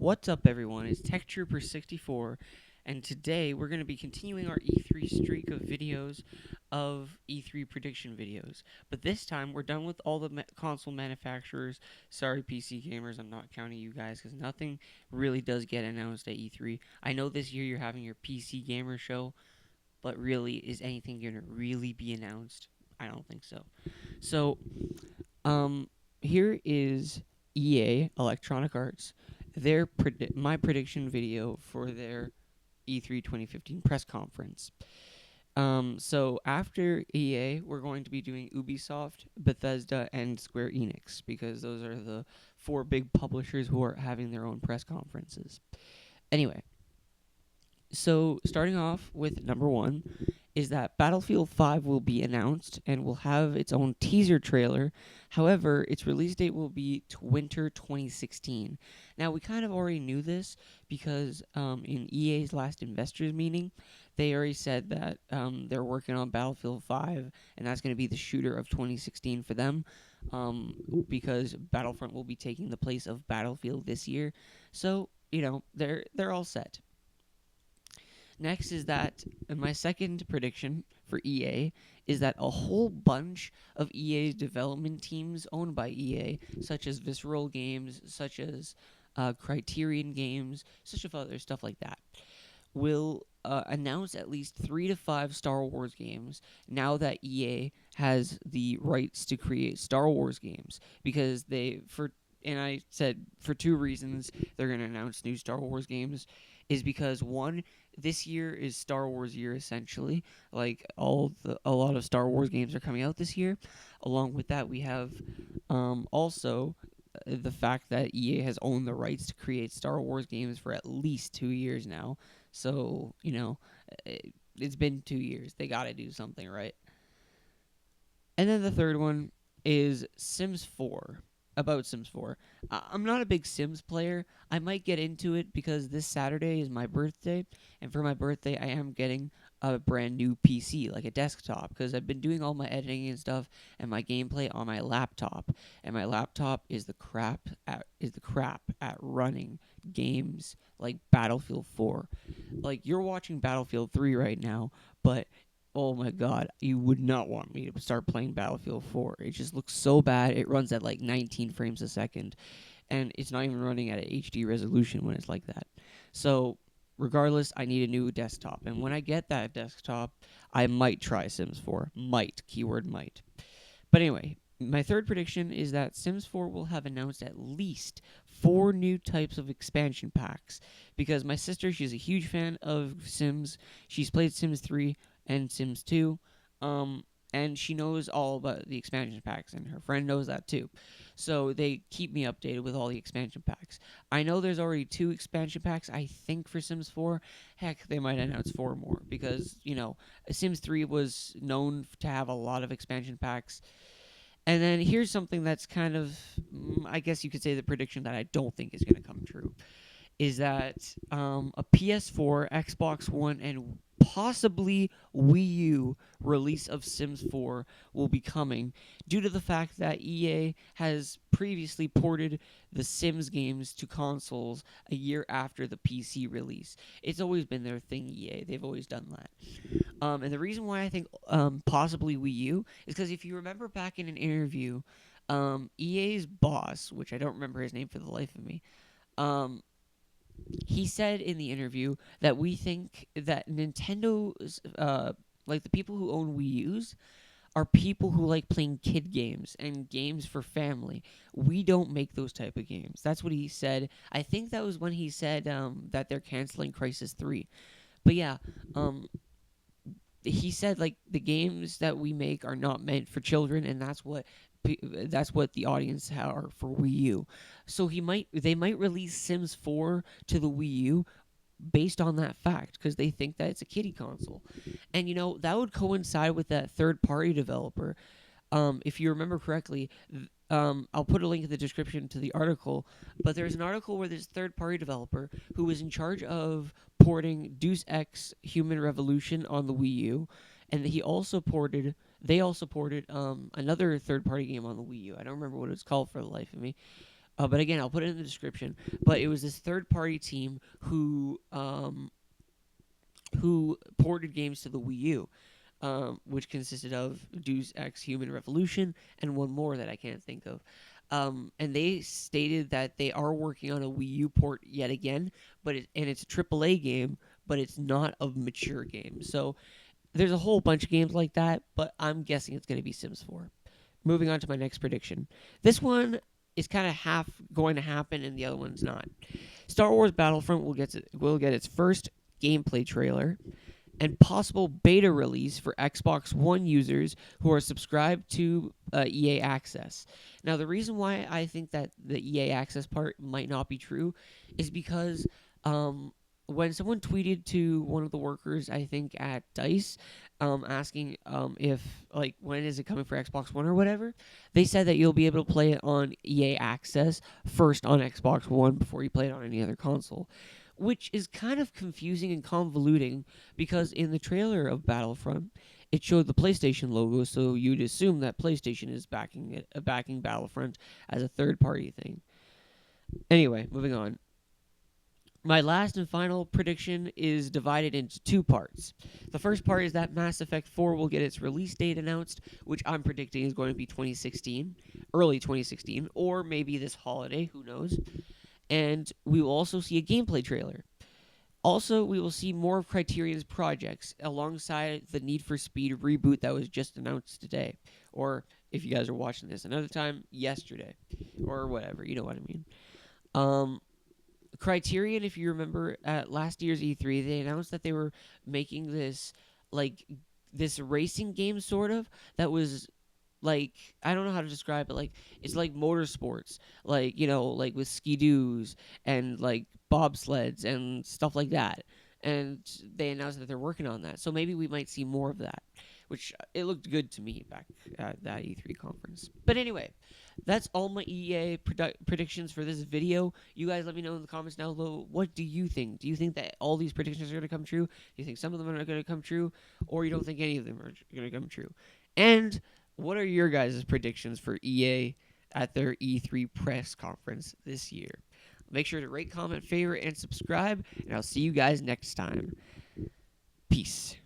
What's up, everyone? It's TechTrooper64, and today we're going to be continuing our E3 streak of videos of E3 prediction videos. But this time, we're done with all the console manufacturers. Sorry, PC gamers, I'm not counting you guys because nothing really does get announced at E3. I know this year you're having your PC gamer show, but really, is anything going to really be announced? I don't think so. So, um, here is EA, Electronic Arts, my prediction video for their E3 2015 press conference. So after EA, we're going to be doing Ubisoft, Bethesda, and Square Enix because those are the four big publishers who are having their own press conferences. Anyway, so starting off with number one is that Battlefield 5 will be announced and will have its own teaser trailer. However, its release date will be winter 2016. Now, we kind of already knew this because in EA's last investors meeting, they already said that they're working on Battlefield 5, and that's going to be the shooter of 2016 for them because Battlefront will be taking the place of Battlefield this year. So, they're all set. Next is that my second prediction for EA is that a whole bunch of EA's development teams owned by EA, such as Visceral Games, such as Criterion Games, such as other stuff like that, will announce at least 3 to 5 Star Wars games now that EA has the rights to create Star Wars games because and I said for two reasons they're going to announce new Star Wars games is because one, this year is Star Wars year essentially. Like a lot of Star Wars games are coming out this year. Along with that, we have also the fact that EA has owned the rights to create Star Wars games for at least 2 years now. So it's been 2 years. They got to do something, right? And then the third one is Sims 4. About Sims 4. I'm not a big Sims player. I might get into it because this Saturday is my birthday, and for my birthday, I am getting a brand new PC, like a desktop, because I've been doing all my editing and stuff and my gameplay on my laptop, and my laptop is the crap at running games like Battlefield 4. Like you're watching Battlefield 3 right now, but oh my god, you would not want me to start playing Battlefield 4. It just looks so bad. It runs at like 19 frames a second, and it's not even running at an HD resolution when it's like that. So, regardless, I need a new desktop. And when I get that desktop, I might try Sims 4. Might, keyword might. But anyway, my third prediction is that Sims 4 will have announced at least 4 new types of expansion packs. Because my sister, she's a huge fan of Sims. She's played Sims 3 and Sims 2. And she knows all about the expansion packs, and her friend knows that too. So they keep me updated with all the expansion packs. I know there's already 2 expansion packs, I think, for Sims 4. Heck, they might announce 4 more because, Sims 3 was known to have a lot of expansion packs. And then here's something that's kind of, I guess you could say the prediction that I don't think is going to come true, is that a PS4, Xbox One, and possibly Wii U release of Sims 4 will be coming due to the fact that EA has previously ported the Sims games to consoles a year after the PC release. It's always been their thing, EA. They've always done that. And the reason why I think possibly Wii U is because if you remember back in an interview, EA's boss, which I don't remember his name for the life of me, he said in the interview that we think that Nintendo's, like the people who own Wii U's, are people who like playing kid games and games for family. We don't make those type of games. That's what he said. I think that was when he said that they're canceling Crysis 3. But yeah, he said like the games that we make are not meant for children, and that's what the audience are for Wii U. So they might release Sims 4 to the Wii U based on that fact because they think that it's a kiddie console. And that would coincide with that third party developer. If you remember correctly, I'll put a link in the description to the article, but there's an article where this third party developer who was in charge of porting Deus Ex Human Revolution on the Wii U, and they also ported another third party game on the Wii U. I don't remember what it's called for the life of me. But again, I'll put it in the description. But it was this third-party team who ported games to the Wii U, which consisted of Deus Ex Human Revolution and one more that I can't think of. And they stated that they are working on a Wii U port yet again, and it's a AAA game, but it's not a mature game. So there's a whole bunch of games like that, but I'm guessing it's going to be Sims 4. Moving on to my next prediction. This one is kind of half going to happen, and the other one's not. Star Wars Battlefront will get its first gameplay trailer and possible beta release for Xbox One users who are subscribed to EA Access. Now, the reason why I think that the EA Access part might not be true is because when someone tweeted to one of the workers, I think at DICE, asking if, like, when is it coming for Xbox One or whatever, they said that you'll be able to play it on EA Access first on Xbox One before you play it on any other console, which is kind of confusing and convoluting because in the trailer of Battlefront, it showed the PlayStation logo, so you'd assume that PlayStation is backing Battlefront as a third-party thing. Anyway, moving on. My last and final prediction is divided into two parts. The first part is that Mass Effect 4 will get its release date announced, which I'm predicting is going to be 2016, early 2016, or maybe this holiday, who knows. And we will also see a gameplay trailer. Also, we will see more of Criterion's projects alongside the Need for Speed reboot that was just announced today. Or, if you guys are watching this another time, yesterday. Or whatever, you know what I mean. Criterion, if you remember, at last year's E3, they announced that they were making this racing game, sort of, that was, like, I don't know how to describe it, like, it's like motorsports, like, like with ski-doos and, like, bobsleds and stuff like that. And they announced that they're working on that. So maybe we might see more of that, which it looked good to me back at that E3 conference. But anyway, that's all my EA predictions for this video. You guys let me know in the comments down below, what do you think? Do you think that all these predictions are going to come true? Do you think some of them are going to come true? Or you don't think any of them are going to come true? And what are your guys' predictions for EA at their E3 press conference this year? Make sure to rate, comment, favorite, and subscribe, and I'll see you guys next time. Peace.